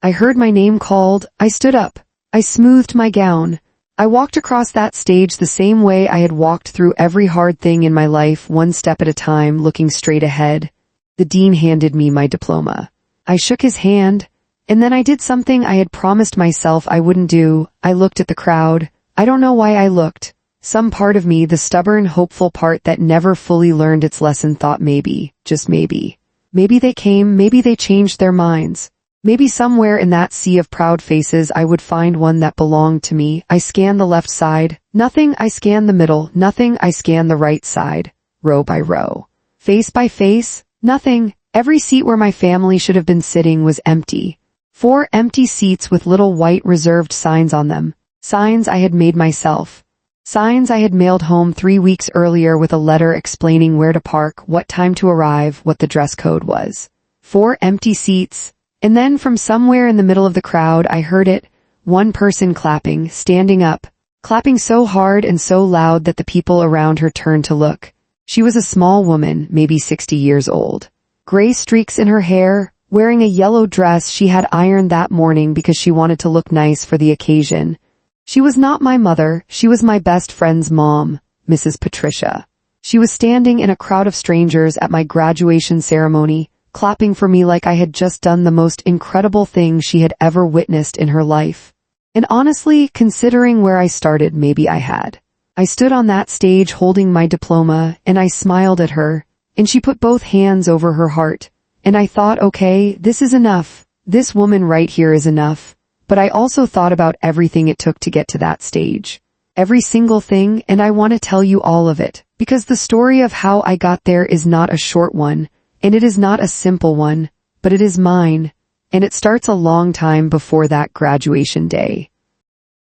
I heard my name called. I stood up. I smoothed my gown. I walked across that stage the same way I had walked through every hard thing in my life, one step at a time, looking straight ahead. The dean handed me my diploma. I shook his hand, and then I did something I had promised myself I wouldn't do. I looked at the crowd. I don't know why I looked. Some part of me, the stubborn, hopeful part that never fully learned its lesson, thought maybe, just maybe. Maybe they came, maybe they changed their minds. Maybe somewhere in that sea of proud faces I would find one that belonged to me. I scanned the left side. Nothing. I scanned the middle. Nothing. I scanned the right side. Row by row. Face by face. Nothing. Every seat where my family should have been sitting was empty. 4 empty seats with little white reserved signs on them. Signs I had made myself. Signs I had mailed home 3 weeks earlier with a letter explaining where to park, what time to arrive, what the dress code was. 4 empty seats. And then from somewhere in the middle of the crowd I heard it, one person clapping, standing up, clapping so hard and so loud that the people around her turned to look. She was a small woman, maybe 60 years old. Gray streaks in her hair, wearing a yellow dress she had ironed that morning because she wanted to look nice for the occasion. She was not my mother, she was my best friend's mom, Mrs. Patricia. She was standing in a crowd of strangers at my graduation ceremony, clapping for me like I had just done the most incredible thing she had ever witnessed in her life. And honestly, considering where I started, maybe I had. I stood on that stage holding my diploma, and I smiled at her, and she put both hands over her heart. And I thought, okay, this is enough. This woman right here is enough. But I also thought about everything it took to get to that stage. Every single thing, and I want to tell you all of it, because the story of how I got there is not a short one. And it is not a simple one, but it is mine, and it starts a long time before that graduation day.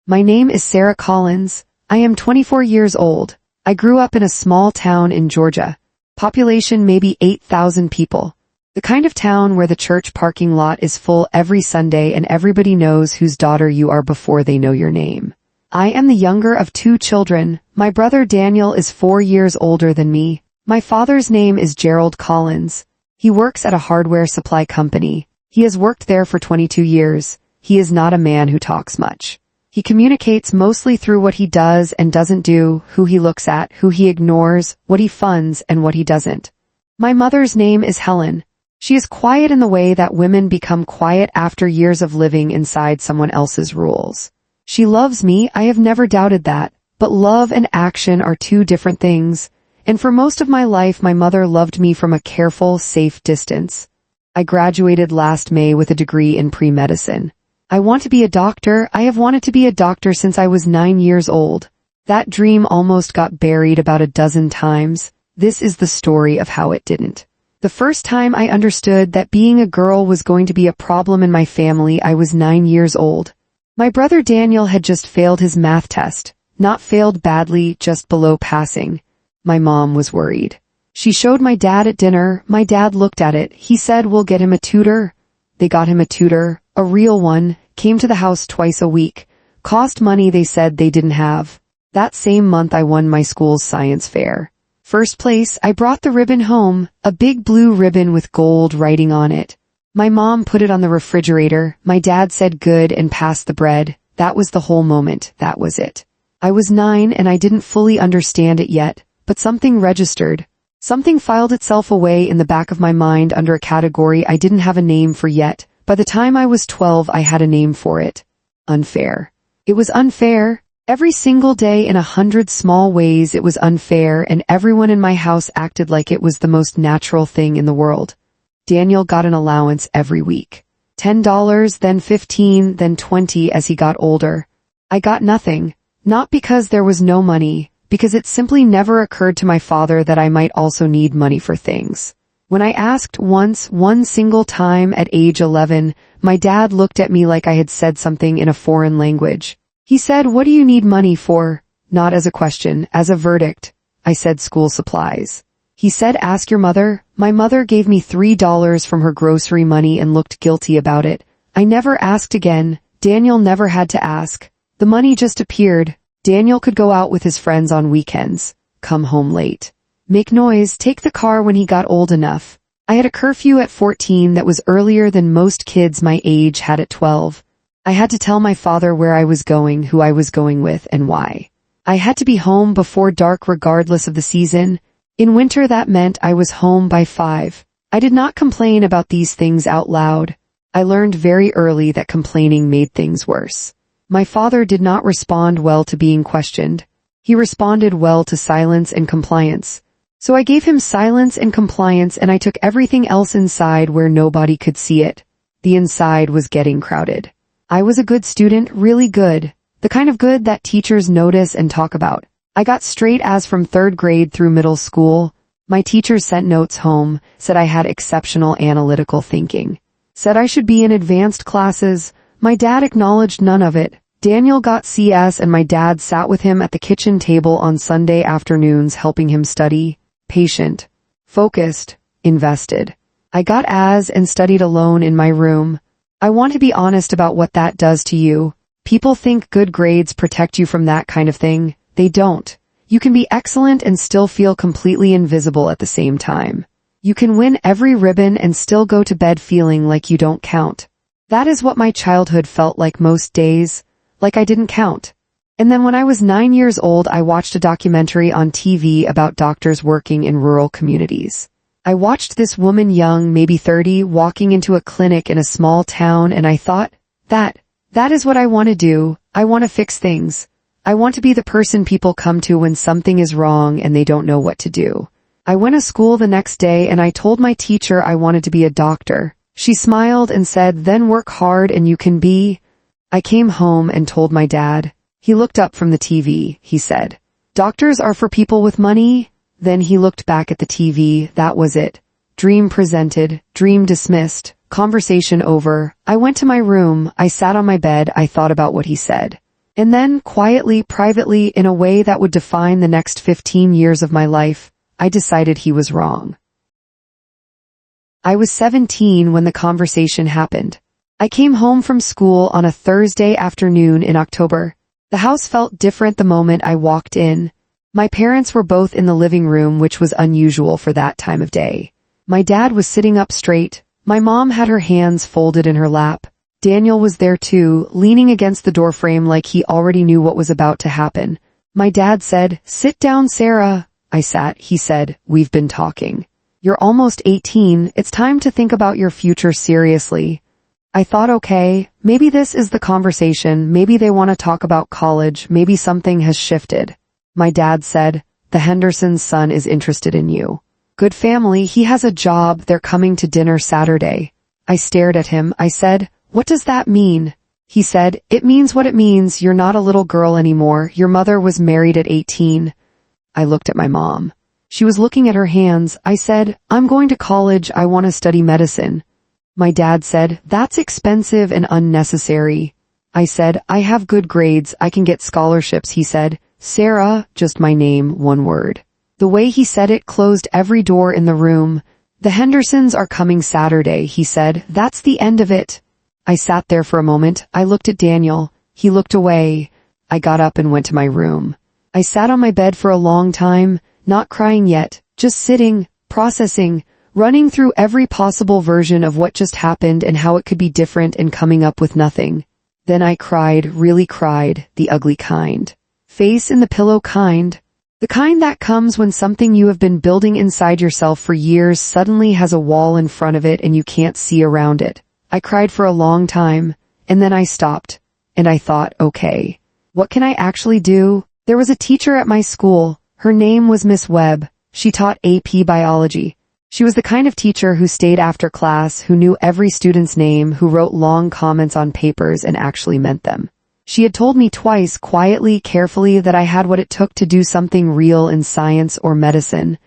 My name is Sarah Collins. I am 24 years old. I grew up in a small town in Georgia. Population maybe 8,000 people. The kind of town where the church parking lot is full every Sunday and everybody knows whose daughter you are before they know your name. I am the younger of 2 children. My brother Daniel is 4 years older than me. My father's name is Gerald Collins. He works at a hardware supply company. He has worked there for 22 years. He is not a man who talks much. He communicates mostly through what he does and doesn't do, who he looks at, who he ignores, what he funds, and what he doesn't. My mother's name is Helen. She is quiet in the way that women become quiet after years of living inside someone else's rules. She loves me, I have never doubted that, but love and action are 2 different things. And for most of my life, my mother loved me from a careful, safe distance. I graduated last May with a degree in pre-medicine. I want to be a doctor. I have wanted to be a doctor since I was 9 years old. That dream almost got buried about a dozen times. This is the story of how it didn't. The first time I understood that being a girl was going to be a problem in my family, I was 9 years old. My brother Daniel had just failed his math test. Not failed badly, just below passing. My mom was worried. She showed my dad at dinner. My dad looked at it. He said, "We'll get him a tutor." They got him a tutor, a real one, came to the house twice a week. Cost money they said they didn't have. That same month I won my school's science fair. First place, I brought the ribbon home, a big blue ribbon with gold writing on it. My mom put it on the refrigerator. My dad said good and passed the bread. That was the whole moment. That was it. I was 9 and I didn't fully understand it yet. But something registered. Something filed itself away in the back of my mind under a category I didn't have a name for yet. By the time I was 12, I had a name for it. Unfair. It was unfair. Every single day in 100 small ways it was unfair, and everyone in my house acted like it was the most natural thing in the world. Daniel got an allowance every week. $10, then $15, then $20 as he got older. I got nothing. Not because there was no money, because it simply never occurred to my father that I might also need money for things. When I asked once, one single time at age 11, my dad looked at me like I had said something in a foreign language. He said, "What do you need money for?" Not as a question, as a verdict. I said school supplies. He said, "Ask your mother." My mother gave me $3 from her grocery money and looked guilty about it. I never asked again. Daniel never had to ask. The money just appeared. Daniel could go out with his friends on weekends, come home late, make noise, take the car when he got old enough. I had a curfew at 14 that was earlier than most kids my age had at 12. I had to tell my father where I was going, who I was going with, and why. I had to be home before dark regardless of the season. In winter that meant I was home by 5. I did not complain about these things out loud. I learned very early that complaining made things worse. My father did not respond well to being questioned. He responded well to silence and compliance. So I gave him silence and compliance, and I took everything else inside where nobody could see it. The inside was getting crowded. I was a good student, really good. The kind of good that teachers notice and talk about. I got straight A's from 3rd grade through middle school. My teachers sent notes home, said I had exceptional analytical thinking. Said I should be in advanced classes. My dad acknowledged none of it. Daniel got CS, and my dad sat with him at the kitchen table on Sunday afternoons helping him study. Patient, focused, invested. I got A's and studied alone in my room. I want to be honest about what that does to you. People think good grades protect you from that kind of thing. They don't. You can be excellent and still feel completely invisible at the same time. You can win every ribbon and still go to bed feeling like you don't count. That is what my childhood felt like most days, like I didn't count. And then when I was 9 years old, I watched a documentary on TV about doctors working in rural communities. I watched this woman, young, maybe 30, walking into a clinic in a small town, and I thought, that is what I want to do. I want to fix things. I want to be the person people come to when something is wrong and they don't know what to do. I went to school the next day and I told my teacher I wanted to be a doctor. She smiled and said, then work hard and you can be. I came home and told my dad. He looked up from the TV. He said, doctors are for people with money. Then he looked back at the TV. That was it. Dream presented, dream dismissed, conversation over. I went to my room. I sat on my bed. I thought about what he said. And then, quietly, privately, in a way that would define the next 15 years of my life, I decided he was wrong. I was 17 when the conversation happened. I came home from school on a Thursday afternoon in October. The house felt different the moment I walked in. My parents were both in the living room, which was unusual for that time of day. My dad was sitting up straight. My mom had her hands folded in her lap. Daniel was there too, leaning against the doorframe like he already knew what was about to happen. My dad said, sit down, Sarah. I sat. He said, we've been talking. You're almost 18. It's time to think about your future seriously. I thought, okay, maybe this is the conversation. Maybe they want to talk about college. Maybe something has shifted. My dad said, the Henderson's son is interested in you. Good family, he has a job, they're coming to dinner Saturday. I stared at him. I said, what does that mean? He said, it means what it means. You're not a little girl anymore. Your mother was married at 18. I looked at my mom. She was looking at her hands. I said, I'm going to college. I want to study medicine. My dad said, that's expensive and unnecessary. I said, I have good grades. I can get scholarships. He said, Sarah, just my name, one word. The way he said it closed every door in the room. The Hendersons are coming Saturday, he said. That's the end of it. I sat there for a moment. I looked at Daniel. He looked away. I got up and went to my room. I sat on my bed for a long time, not crying yet, just sitting, processing, running through every possible version of what just happened and how it could be different and coming up with nothing. Then I cried, really cried, the ugly kind. Face in the pillow kind. The kind that comes when something you have been building inside yourself for years suddenly has a wall in front of it and you can't see around it. I cried for a long time, and then I stopped, and I thought, okay, what can I actually do? There was a teacher at my school. Her name was Miss Webb. She taught AP biology. She was the kind of teacher who stayed after class, who knew every student's name, who wrote long comments on papers and actually meant them. She had told me twice, quietly, carefully, that I had what it took to do something real in science or medicine.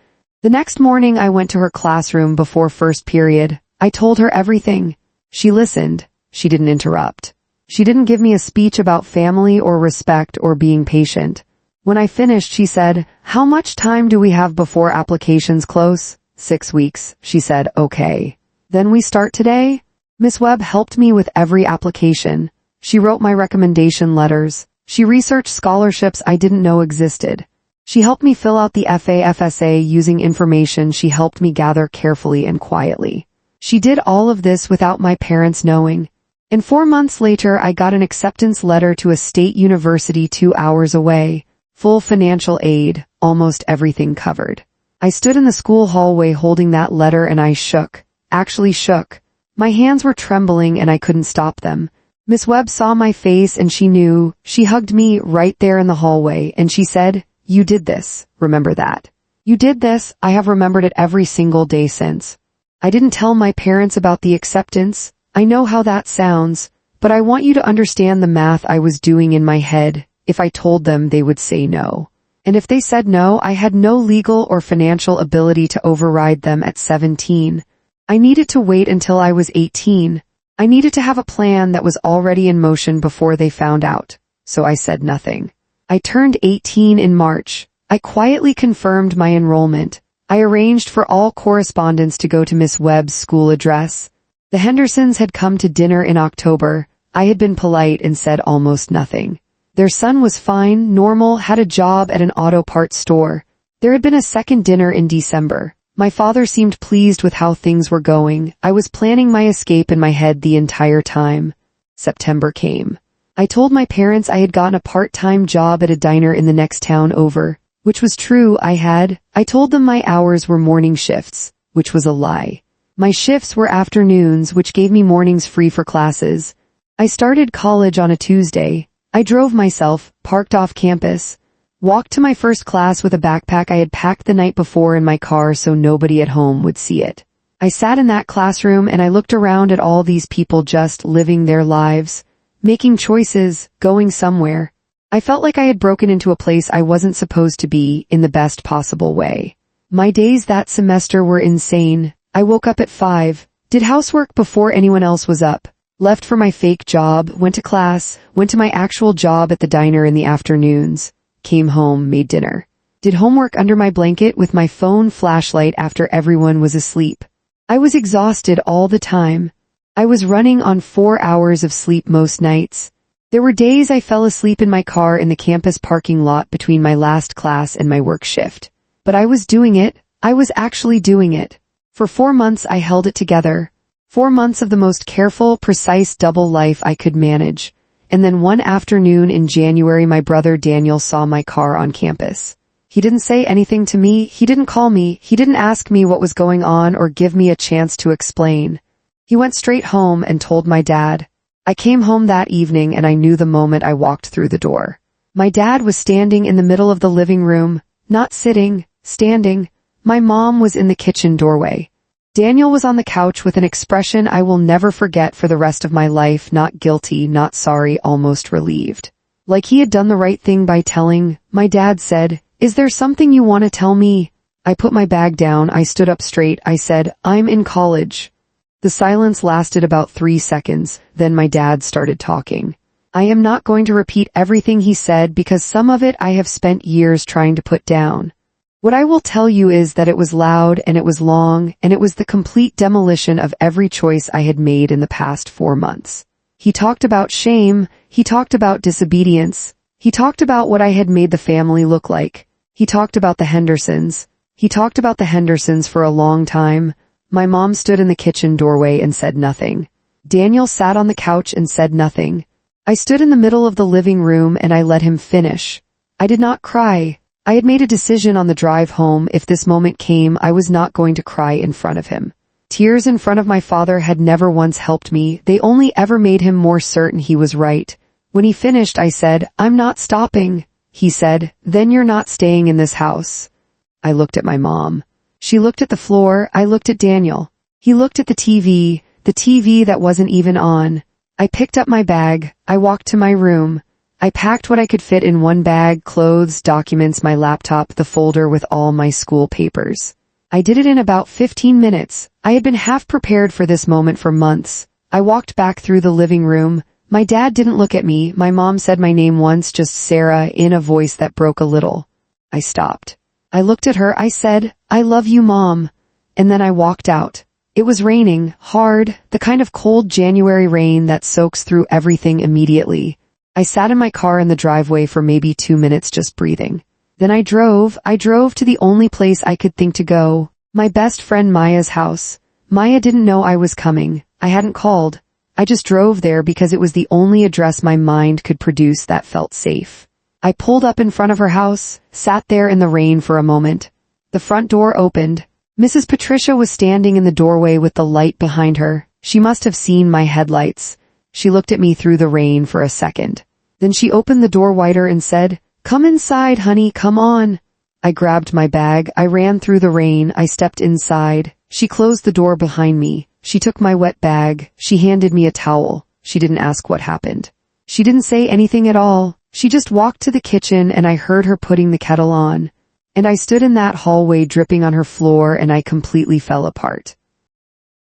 The next morning I went to her classroom before first period. I told her everything. She listened. She didn't interrupt. She didn't give me a speech about family or respect or being patient. When I finished, she said, how much time do we have before applications close? 6 weeks, she said. Okay. Then we start today? Miss Webb helped me with every application. She wrote my recommendation letters. She researched scholarships I didn't know existed. She helped me fill out the FAFSA using information she helped me gather carefully and quietly. She did all of this without my parents knowing. And 4 months later, I got an acceptance letter to a state university 2 hours away. Full financial aid, almost everything covered. I stood in the school hallway holding that letter and I shook. Actually shook. My hands were trembling and I couldn't stop them. Miss Webb saw my face and she knew. She hugged me right there in the hallway and she said, "You did this. Remember that. You did this." I have remembered it every single day since. I didn't tell my parents about the acceptance. I know how that sounds, but I want you to understand the math I was doing in my head. If I told them, they would say no. And if they said no, I had no legal or financial ability to override them at 17. I needed to wait until I was 18. I needed to have a plan that was already in motion before they found out. So I said nothing. I turned 18 in March. I quietly confirmed my enrollment. I arranged for all correspondence to go to Miss Webb's school address. The Hendersons had come to dinner in October. I had been polite and said almost nothing. Their son was fine, normal, had a job at an auto parts store. There had been a second dinner in December. My father seemed pleased with how things were going. I was planning my escape in my head the entire time. September came. I told my parents I had gotten a part-time job at a diner in the next town over, which was true. I told them my hours were morning shifts, which was a lie. My shifts were afternoons, which gave me mornings free for classes. I started college on a Tuesday. I drove myself, parked off campus, walked to my first class with a backpack I had packed the night before in my car so nobody at home would see it. I sat in that classroom and I looked around at all these people just living their lives, making choices, going somewhere. I felt like I had broken into a place I wasn't supposed to be in the best possible way. My days that semester were insane. I woke up at 5, did housework before anyone else was up, left for my fake job, went to class, went to my actual job at the diner in the afternoons, came home, made dinner, did homework under my blanket with my phone flashlight after everyone was asleep. I was exhausted all the time. I was running on 4 hours of sleep most nights. There were days I fell asleep in my car in the campus parking lot between my last class and my work shift. But I was doing it. I was actually doing it. For 4 months I held it together. 4 months of the most careful, precise double life I could manage. And then one afternoon in January my brother Daniel saw my car on campus. He didn't say anything to me, he didn't call me, he didn't ask me what was going on or give me a chance to explain. He went straight home and told my dad. I came home that evening and I knew the moment I walked through the door. My dad was standing in the middle of the living room, not sitting, standing. My mom was in the kitchen doorway. Daniel was on the couch with an expression I will never forget for the rest of my life, not guilty, not sorry, almost relieved. Like he had done the right thing by telling. My dad said, "Is there something you want to tell me?" I put my bag down, I stood up straight, I said, "I'm in college." The silence lasted about 3 seconds, then my dad started talking. I am not going to repeat everything he said because some of it I have spent years trying to put down. What I will tell you is that it was loud and it was long and it was the complete demolition of every choice I had made in the past 4 months. He talked about shame, he talked about disobedience, he talked about what I had made the family look like, he talked about the Hendersons, he talked about the Hendersons for a long time. My mom stood in the kitchen doorway and said nothing. Daniel sat on the couch and said nothing. I stood in the middle of the living room and I let him finish. I did not cry. I had made a decision on the drive home. If this moment came, I was not going to cry in front of him. Tears in front of my father had never once helped me. They only ever made him more certain he was right. When he finished, I said, "I'm not stopping." He said, "Then you're not staying in this house." I looked at my mom. She looked at the floor, I looked at Daniel. He looked at the TV that wasn't even on. I picked up my bag, I walked to my room. I packed what I could fit in one bag, clothes, documents, my laptop, the folder with all my school papers. I did it in about 15 minutes. I had been half prepared for this moment for months. I walked back through the living room. My dad didn't look at me. My mom said my name once, just Sarah, in a voice that broke a little. I stopped. I looked at her, I said, "I love you, Mom." And then I walked out. It was raining, hard, the kind of cold January rain that soaks through everything immediately. I sat in my car in the driveway for maybe 2 minutes just breathing. Then I drove to the only place I could think to go, my best friend Maya's house. Maya didn't know I was coming. I hadn't called. I just drove there because it was the only address my mind could produce that felt safe. I pulled up in front of her house, sat there in the rain for a moment. The front door opened. Mrs. Patricia was standing in the doorway with the light behind her. She must have seen my headlights. She looked at me through the rain for a second. Then she opened the door wider and said, "Come inside, honey, come on." I grabbed my bag. I ran through the rain. I stepped inside. She closed the door behind me. She took my wet bag. She handed me a towel. She didn't ask what happened. She didn't say anything at all. She just walked to the kitchen and I heard her putting the kettle on. And I stood in that hallway dripping on her floor and I completely fell apart.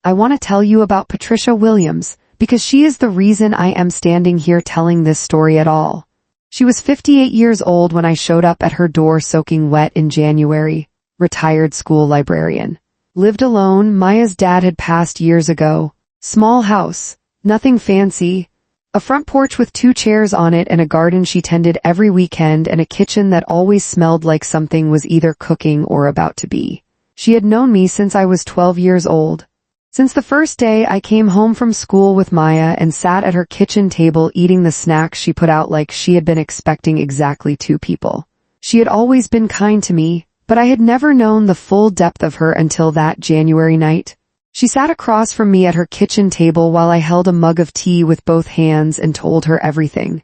I want to tell you about Patricia Williams because she is the reason I am standing here telling this story at all. She was 58 years old when I showed up at her door soaking wet in January. Retired school librarian. Lived alone. Maya's dad had passed years ago. Small house. Nothing fancy. A front porch with 2 chairs on it and a garden she tended every weekend and a kitchen that always smelled like something was either cooking or about to be. She had known me since I was 12 years old. Since the first day I came home from school with Maya and sat at her kitchen table eating the snacks she put out like she had been expecting exactly 2 people. She had always been kind to me, but I had never known the full depth of her until that January night. She sat across from me at her kitchen table while I held a mug of tea with both hands and told her everything.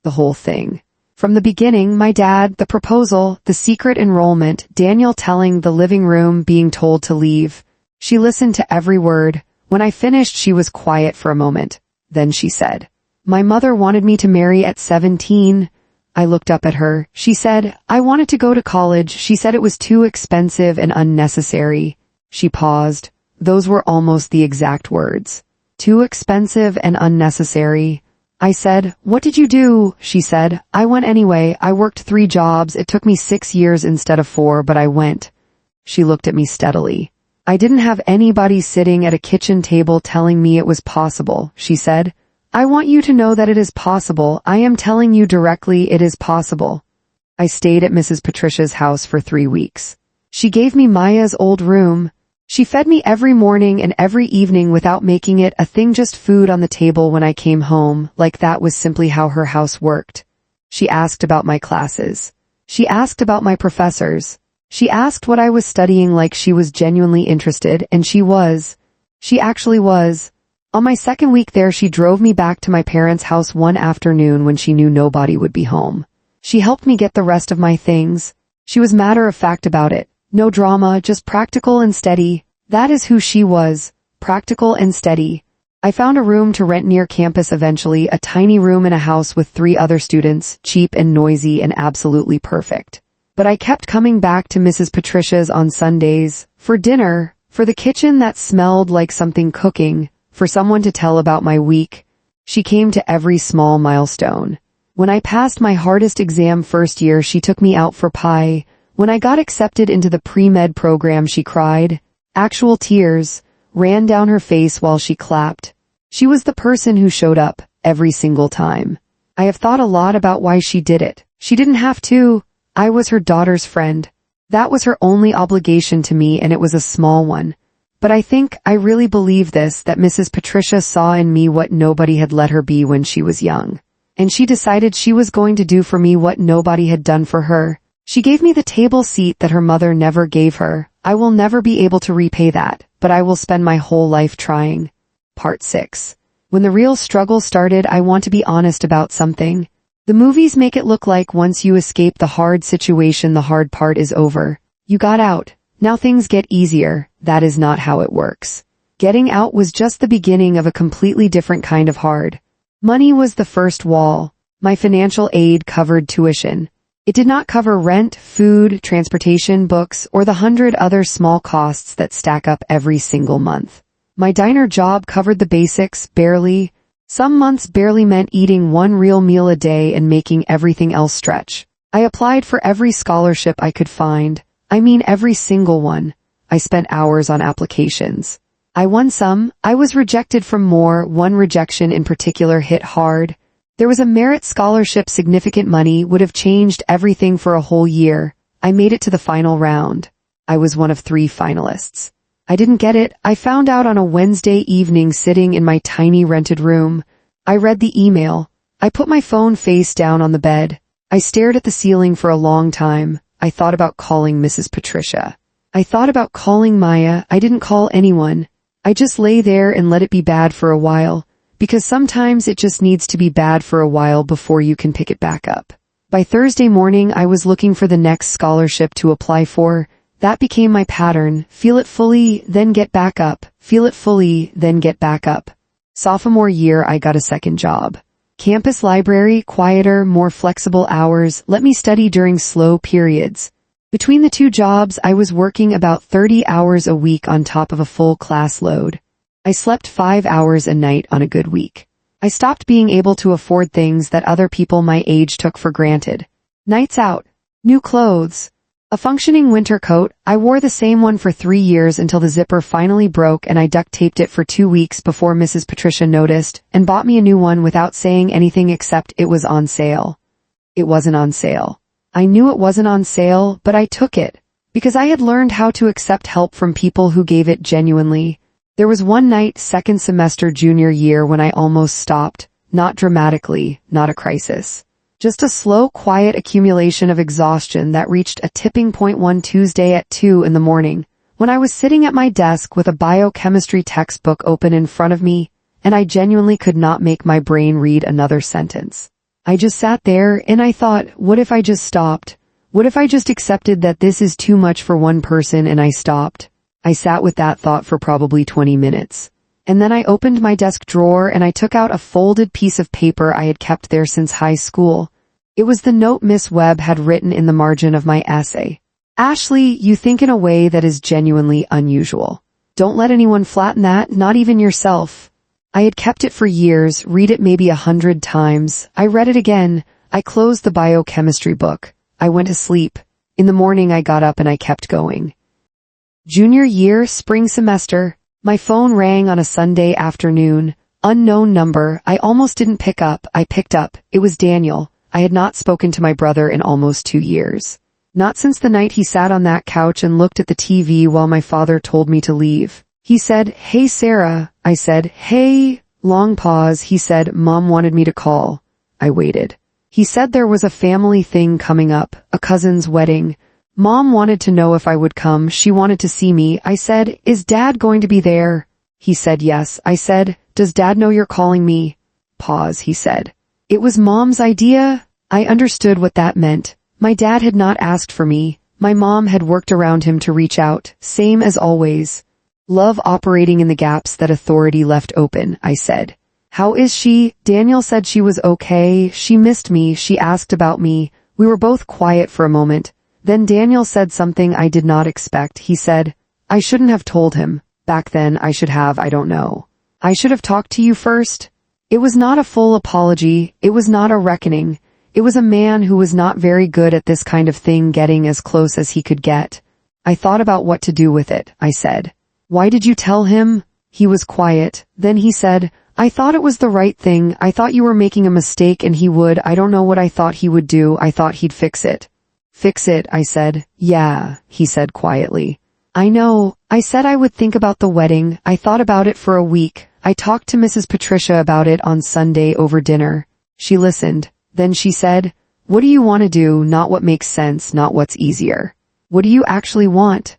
The whole thing. From the beginning, my dad, the proposal, the secret enrollment, Daniel telling the living room, being told to leave. She listened to every word. When I finished, she was quiet for a moment. Then she said, "My mother wanted me to marry at 17. I looked up at her. She said, "I wanted to go to college." She said it was too expensive and unnecessary. She paused. Those were almost the exact words. Too expensive and unnecessary. I said, "What did you do?" She said, "I went anyway. I worked 3 jobs. It took me 6 years instead of 4, but I went." She looked at me steadily. "I didn't have anybody sitting at a kitchen table telling me it was possible," she said. "I want you to know that it is possible. I am telling you directly, it is possible." I stayed at Mrs. Patricia's house for 3 weeks. She gave me Maya's old room. She fed me every morning and every evening without making it a thing, just food on the table when I came home, like that was simply how her house worked. She asked about my classes. She asked about my professors. She asked what I was studying like she was genuinely interested, and she was. She actually was. On my 2nd week there, she drove me back to my parents' house one afternoon when she knew nobody would be home. She helped me get the rest of my things. She was matter-of-fact about it. No drama, just practical and steady. That is who she was. Practical and steady. I found a room to rent near campus eventually, a tiny room in a house with 3 other students, cheap and noisy and absolutely perfect. But I kept coming back to Mrs. Patricia's on Sundays, for dinner, for the kitchen that smelled like something cooking, for someone to tell about my week. She came to every small milestone. When I passed my hardest exam first year, she took me out for pie. When I got accepted into the pre-med program, she cried. Actual tears ran down her face while she clapped. She was the person who showed up every single time. I have thought a lot about why she did it. She didn't have to. I was her daughter's friend. That was her only obligation to me, and it was a small one. But I really believe this, that Mrs. Patricia saw in me what nobody had let her be when she was young. And she decided she was going to do for me what nobody had done for her. She gave me the table seat that her mother never gave her. I will never be able to repay that, but I will spend my whole life trying. Part 6. When the real struggle started, I want to be honest about something. The movies make it look like once you escape the hard situation, the hard part is over. You got out. Now things get easier. That is not how it works. Getting out was just the beginning of a completely different kind of hard. Money was the first wall. My financial aid covered tuition. It did not cover rent, food, transportation, books, or the 100 other small costs that stack up every single month. My diner job covered the basics, barely. Some months barely meant eating 1 real meal a day and making everything else stretch. I applied for every scholarship I could find. I mean every single one. I spent hours on applications. I won some. I was rejected from more. One rejection in particular hit hard. There was a merit scholarship. Significant money would have changed everything for a whole year. I made it to the final round. I was one of 3 finalists. I didn't get it. I found out on a Wednesday evening sitting in my tiny rented room. I read the email. I put my phone face down on the bed. I stared at the ceiling for a long time. I thought about calling Mrs. Patricia. I thought about calling Maya. I didn't call anyone. I just lay there and let it be bad for a while, because sometimes it just needs to be bad for a while before you can pick it back up. By Thursday morning, I was looking for the next scholarship to apply for. That became my pattern. Feel it fully, then get back up. Feel it fully, then get back up. Sophomore year, I got a second job. Campus library, quieter, more flexible hours, let me study during slow periods. Between the 2 jobs, I was working about 30 hours a week on top of a full class load. I slept 5 hours a night on a good week. I stopped being able to afford things that other people my age took for granted. Nights out, new clothes, a functioning winter coat. I wore the same one for 3 years until the zipper finally broke and I duct taped it for 2 weeks before Mrs. Patricia noticed and bought me a new one without saying anything except it was on sale. It wasn't on sale. I knew it wasn't on sale, but I took it, because I had learned how to accept help from people who gave it genuinely. There was one night, second semester junior year, when I almost stopped, not dramatically, not a crisis. Just a slow, quiet accumulation of exhaustion that reached a tipping point one Tuesday at 2 in the morning, when I was sitting at my desk with a biochemistry textbook open in front of me, and I genuinely could not make my brain read another sentence. I just sat there and I thought, what if I just stopped? What if I just accepted that this is too much for one person and I stopped? I sat with that thought for probably 20 minutes. And then I opened my desk drawer and I took out a folded piece of paper I had kept there since high school. It was the note Miss Webb had written in the margin of my essay. Ashley, you think in a way that is genuinely unusual. Don't let anyone flatten that, not even yourself. I had kept it for years, read it maybe 100 times. I read it again. I closed the biochemistry book. I went to sleep. In the morning I got up and I kept going. Junior year, spring semester. My phone rang on a Sunday afternoon. Unknown number. I almost didn't pick up. I picked up. It was Daniel. I had not spoken to my brother in almost 2 years. Not since the night he sat on that couch and looked at the TV while my father told me to leave. He said, "Hey Sarah." I said, "Hey." Long pause. He said, "Mom wanted me to call." I waited. He said there was a family thing coming up, a cousin's wedding. Mom wanted to know if I would come. She wanted to see me. I said, "Is Dad going to be there?" He said, "Yes." I said, "Does Dad know you're calling me?" Pause. He said, "It was Mom's idea." I understood what that meant. My dad had not asked for me. My mom had worked around him to reach out, same as always. Love operating in the gaps that authority left open, I said. "How is she?" Daniel said she was okay. She missed me. She asked about me. We were both quiet for a moment. Then Daniel said something I did not expect. He said, "I shouldn't have told him. Back then I should have, I don't know. I should have talked to you first." It was not a full apology. It was not a reckoning. It was a man who was not very good at this kind of thing getting as close as he could get. I thought about what to do with it. I said, "Why did you tell him?" He was quiet. Then he said, "I thought it was the right thing. I thought you were making a mistake and he would. I don't know what I thought he would do. I thought he'd fix it." "Fix it?" I said. "Yeah," he said quietly. "I know." I said I would think about the wedding. I thought about it for a week. I talked to Mrs. Patricia about it on Sunday over dinner. She listened. Then she said, "What do you want to do? Not what makes sense, not what's easier. What do you actually want?"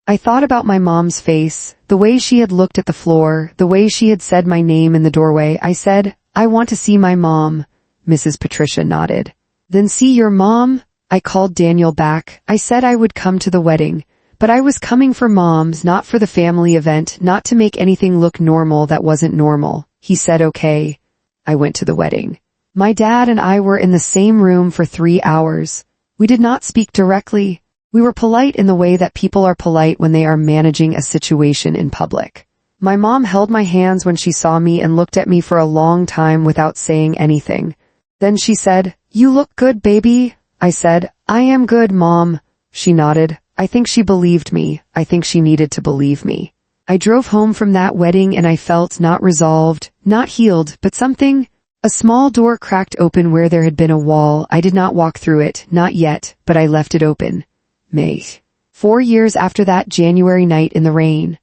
I thought about my mom's face, the way she had looked at the floor, the way she had said my name in the doorway. I said, "I want to see my mom." Mrs. Patricia nodded. "Then see your mom?" I called Daniel back. I said I would come to the wedding, but I was coming for Mom's, not for the family event, not to make anything look normal that wasn't normal. He said okay. I went to the wedding. My dad and I were in the same room for 3 hours. We did not speak directly. We were polite in the way that people are polite when they are managing a situation in public. My mom held my hands when she saw me and looked at me for a long time without saying anything. Then she said, "You look good, baby." I said, "I am good, Mom." She nodded. I think she believed me. I think she needed to believe me. I drove home from that wedding and I felt not resolved, not healed, but something, A small door cracked open where there had been a wall. I did not walk through it, not yet, but I left it open. May. 4 years after that January night in the rain.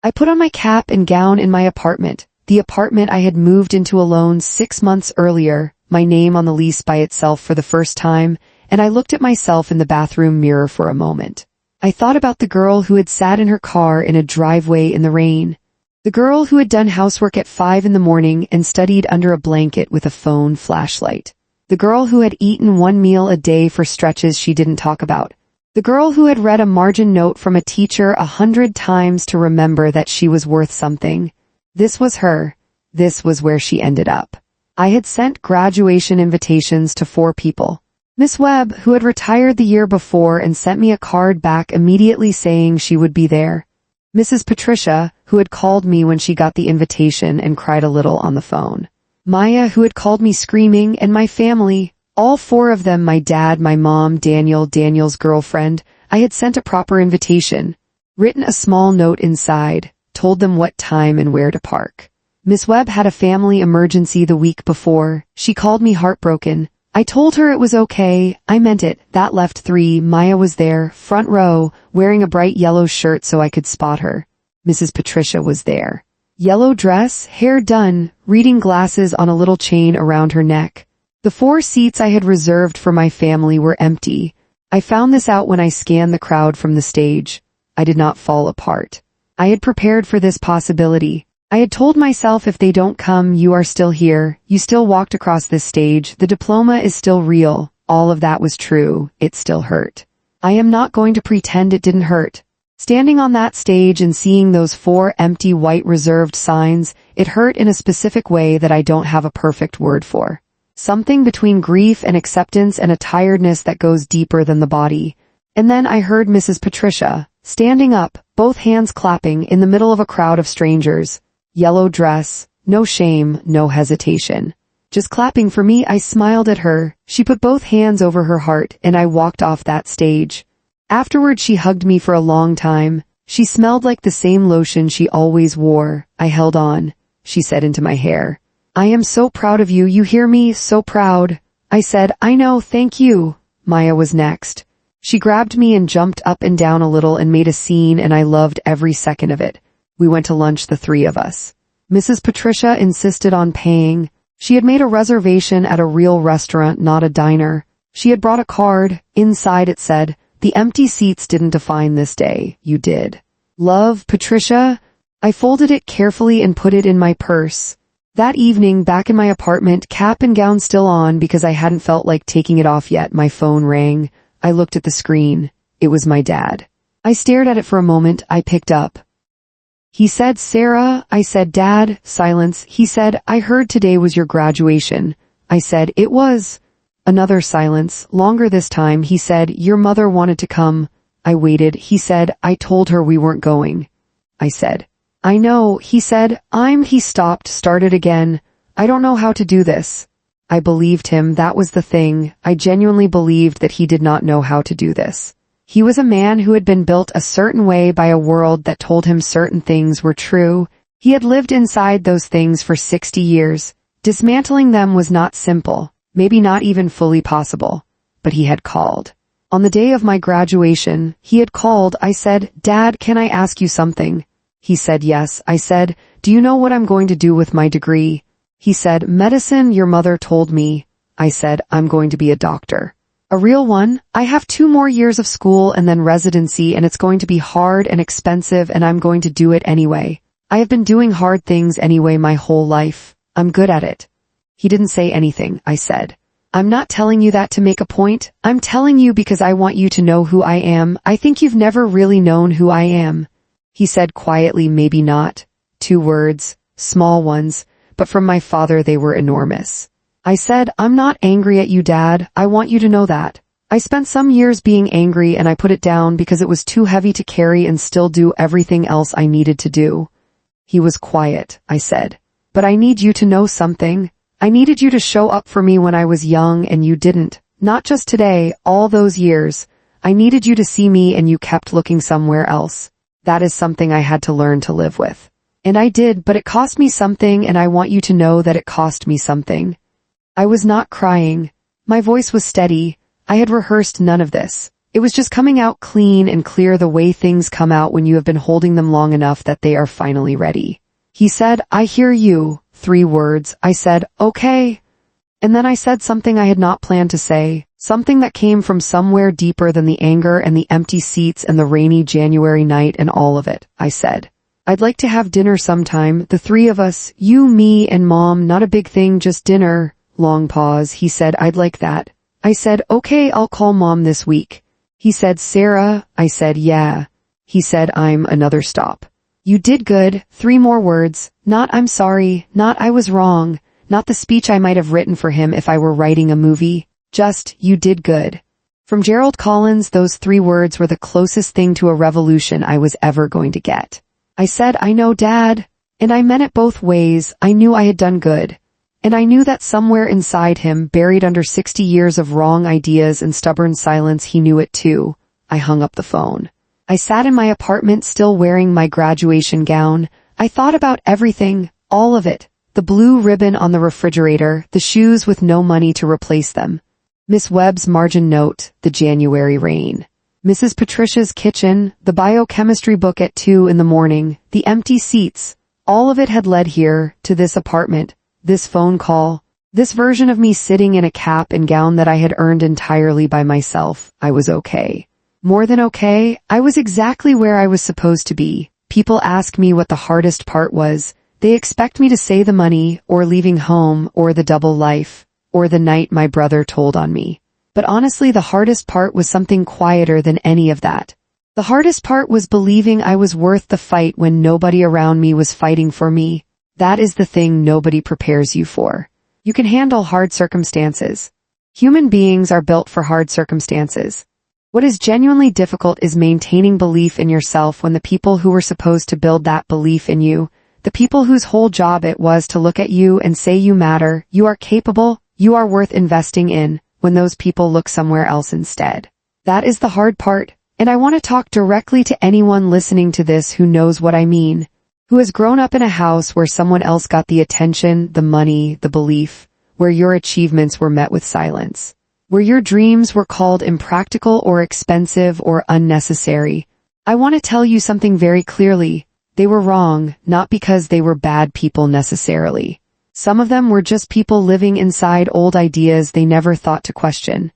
I put on my cap and gown in my apartment, the apartment I had moved into alone 6 months earlier, my name on the lease by itself for the first time, and I looked at myself in the bathroom mirror for a moment. I thought about the girl who had sat in her car in a driveway in the rain. The girl who had done housework at 5 in the morning and studied under a blanket with a phone flashlight. The girl who had eaten 1 meal a day for stretches she didn't talk about. The girl who had read a margin note from a teacher 100 times to remember that she was worth something. This was her. This was where she ended up. I had sent graduation invitations to 4 people. Miss Webb, who had retired the year before and sent me a card back immediately saying she would be there. Mrs. Patricia, who had called me when she got the invitation and cried a little on the phone. Maya, who had called me screaming, and my family, all 4 of them, my dad, my mom, Daniel's girlfriend. I had sent a proper invitation, written a small note inside, told them what time and where to park. Miss Webb had a family emergency the week before. She called me heartbroken. I told her it was okay, I meant it. That left 3. Maya was there, front row, wearing a bright yellow shirt so I could spot her. Mrs. Patricia was there. Yellow dress, hair done, reading glasses on a little chain around her neck. The 4 seats I had reserved for my family were empty. I found this out when I scanned the crowd from the stage. I did not fall apart. I had prepared for this possibility. I had told myself if they don't come, you are still here, you still walked across this stage, the diploma is still real. All of that was true, it still hurt. I am not going to pretend it didn't hurt. Standing on that stage and seeing those 4 empty white reserved signs, it hurt in a specific way that I don't have a perfect word for. Something between grief and acceptance and a tiredness that goes deeper than the body. And then I heard Mrs. Patricia, standing up, both hands clapping in the middle of a crowd of strangers. Yellow dress, no shame, no hesitation. Just clapping for me. I smiled at her. She put both hands over her heart and I walked off that stage. Afterward she hugged me for a long time. She smelled like the same lotion she always wore. I held on. She said into my hair, I am so proud of you, you hear me? So proud. I said, I know, thank you. Maya was next. She grabbed me and jumped up and down a little and made a scene and I loved every second of it. We went to lunch, the 3 of us. Mrs. Patricia insisted on paying. She had made a reservation at a real restaurant, not a diner. She had brought a card. Inside it said, the empty seats didn't define this day, you did. Love, Patricia. I folded it carefully and put it in my purse. That evening, back in my apartment, cap and gown still on because I hadn't felt like taking it off yet, my phone rang. I looked at the screen. It was my dad. I stared at it for a moment. I picked up. He said, Sarah. I said, Dad. Silence. He said, I heard today was your graduation. I said, it was. Another silence, longer this time. He said, your mother wanted to come. I waited. He said, I told her we weren't going. I said, I know. He said, He stopped, started again. I don't know how to do this. I believed him. That was the thing. I genuinely believed that he did not know how to do this. He was a man who had been built a certain way by a world that told him certain things were true. He had lived inside those things for 60 years. Dismantling them was not simple, maybe not even fully possible. But he had called. On the day of my graduation, he had called. I said, Dad, can I ask you something? He said, yes. I said, do you know what I'm going to do with my degree? He said, medicine, your mother told me. I said, I'm going to be a doctor. A real one. I have 2 more years of school and then residency and it's going to be hard and expensive and I'm going to do it anyway. I have been doing hard things anyway my whole life. I'm good at it. He didn't say anything. I said, I'm not telling you that to make a point. I'm telling you because I want you to know who I am. I think you've never really known who I am. He said quietly, maybe not. 2 words, small ones, but from my father they were enormous. I said, I'm not angry at you, Dad. I want you to know that. I spent some years being angry and I put it down because it was too heavy to carry and still do everything else I needed to do. He was quiet. I said, but I need you to know something. I needed you to show up for me when I was young and you didn't. Not just today, all those years. I needed you to see me and you kept looking somewhere else. That is something I had to learn to live with. And I did, but it cost me something and I want you to know that it cost me something. I was not crying. My voice was steady. I had rehearsed none of this. It was just coming out clean and clear, the way things come out when you have been holding them long enough that they are finally ready. He said, "I hear you." 3 words. I said, "Okay." And then I said something I had not planned to say, something that came from somewhere deeper than the anger and the empty seats and the rainy January night and all of it. I said, "I'd like to have dinner sometime, the 3 of us, you, me, and Mom, not a big thing, just dinner." Long pause. He said, "I'd like that." I said, "Okay, I'll call Mom this week." He said, "Sarah?" I said, "Yeah." He said, "I'm another stop." "You did good." 3 more words. Not "I'm sorry," not "I was wrong," not the speech I might have written for him if I were writing a movie. Just, "You did good." From Gerald Collins, those 3 words were the closest thing to a revolution I was ever going to get. I said, "I know, Dad." And I meant it both ways. I knew I had done good. And I knew that somewhere inside him, buried under 60 years of wrong ideas and stubborn silence, he knew it too. I hung up the phone. I sat in my apartment still wearing my graduation gown. I thought about everything, all of it. The blue ribbon on the refrigerator, the shoes with no money to replace them. Miss Webb's margin note, the January rain. Mrs. Patricia's kitchen, the biochemistry book at 2 in the morning, the empty seats. All of it had led here, to this apartment. This phone call, this version of me sitting in a cap and gown that I had earned entirely by myself. I was okay. More than okay, I was exactly where I was supposed to be. People ask me what the hardest part was. They expect me to say the money, or leaving home, or the double life, or the night my brother told on me. But honestly, the hardest part was something quieter than any of that. The hardest part was believing I was worth the fight when nobody around me was fighting for me. That is the thing nobody prepares you for. You can handle hard circumstances. Human beings are built for hard circumstances. What is genuinely difficult is maintaining belief in yourself when the people who were supposed to build that belief in you, the people whose whole job it was to look at you and say you matter, you are capable, you are worth investing in, when those people look somewhere else instead. That is the hard part, and I want to talk directly to anyone listening to this who knows what I mean. Who has grown up in a house where someone else got the attention, the money, the belief, where your achievements were met with silence, where your dreams were called impractical or expensive or unnecessary. I want to tell you something very clearly. They were wrong, not because they were bad people necessarily. Some of them were just people living inside old ideas they never thought to question.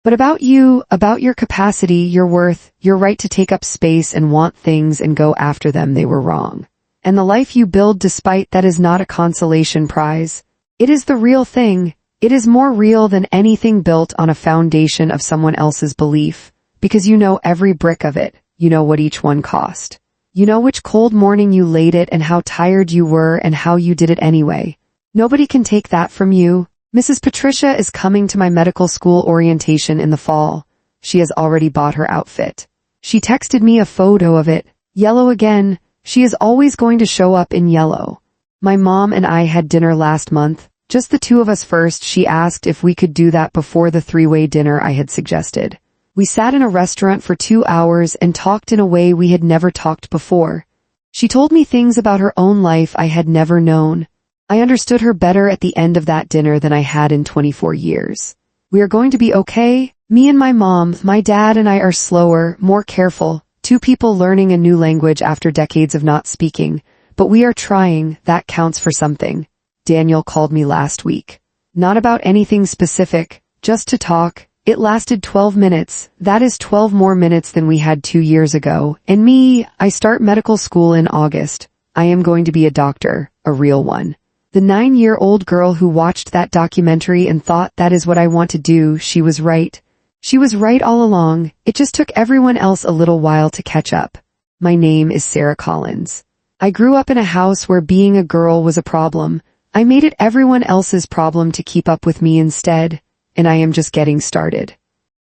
But about you, about your capacity, your worth, your right to take up space and want things and go after them, they were wrong. And the life you build despite that is not a consolation prize. It is the real thing. It is more real than anything built on a foundation of someone else's belief, because you know every brick of it. You know what each one cost. You know which cold morning you laid it and how tired you were and how you did it anyway. Nobody can take that from you. Mrs. Patricia is coming to my medical school orientation in the fall. She has already bought her outfit. She texted me a photo of it. Yellow again. She is always going to show up in yellow. My mom and I had dinner last month, just the 2 of us first. She asked if we could do that before the 3-way dinner I had suggested. We sat in a restaurant for 2 hours and talked in a way we had never talked before. She told me things about her own life I had never known. I understood her better at the end of that dinner than I had in 24 years. We are going to be okay. Me and my mom, my dad and I are slower, more careful. 2 people learning a new language after decades of not speaking, but we are trying. That counts for something. Daniel called me last week. Not about anything specific, just to talk. It lasted 12 minutes. That is 12 more minutes than we had 2 years ago. And me, I start medical school in August. I am going to be a doctor, a real one. The 9-year-old girl who watched that documentary and thought that is what I want to do, she was right. She was right all along. It just took everyone else a little while to catch up. My name is Sarah Collins. I grew up in a house where being a girl was a problem. I made it everyone else's problem to keep up with me instead, and I am just getting started.